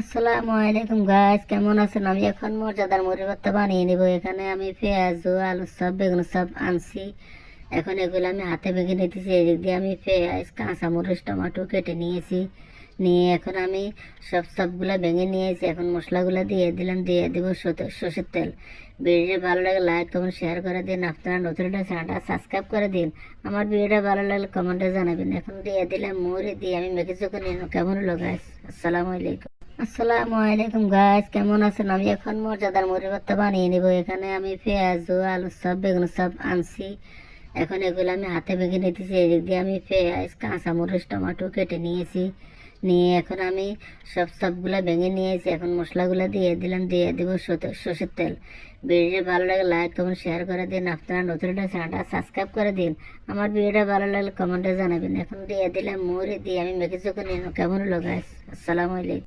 আসসালামু আলাইকুম গাইস, কেমন আছেন? আমি এখন মর্যাদার মুড়ি ভর্তা বানিয়ে নিব। এখানে আমি পেঁয়াজ ও আলুর সব বেগুন সব আনছি। এখন এগুলো আমি হাতে ভেঙে নিতেছি। এদিক দিয়ে আমি পেঁয়াজ, কাঁচামরিচ, টমেটো কেটে নিয়েছি। নিয়ে এখন আমি সবগুলা ভেঙে নিয়েছি। এখন মশলাগুলো দিয়ে দিলাম, দিয়ে দিব সর্ষের তেল। ভিডিওটা ভালো লাগে লাইক কমেন্ট শেয়ার করে দিন। আপনারা নতুন চ্যানেলটা সাবস্ক্রাইব করে দিন। আমার ভিডিওটা ভালো লাগলে কমেন্টে জানাবেন। এখন দিয়ে দিলাম মুড়ি, দিয়ে আমি মেখে চোখে নিলাম। কেমন হলো গাইস? আসসালামু আলাইকুম গাইস, কেমন আছেন? আমি এখন মর্যাদার মুড়ি ভর্তা বানিয়ে নিব। এখানে আমি পেঁয়াজ ও আলুর সব বেগুন সব আনছি। এখন এগুলো আমি হাতে ভেঙে নিতেছি। এদিক দিয়ে আমি পেঁয়াজ, কাঁচামরিচ, টমেটো কেটে নিয়েছি। নিয়ে এখন আমি সবগুলা ভেঙে নিয়েছি। এখন মশলাগুলো দিয়ে দিলাম, দিয়ে দিব সর্ষের তেল। ভিডিওটা ভালো লাগে লাইক কমেন্ট শেয়ার করে দিন। আপনারা নতুন চ্যানেলটা সাবস্ক্রাইব করে দিন। আমার ভিডিওটা ভালো লাগলে কমেন্টে জানাবেন। এখন দিয়ে দিলাম মুড়ি, দিয়ে আমি মেখে চোখে নিলাম। কেমন হলো গাইস? আসসালামু আলাইকুম।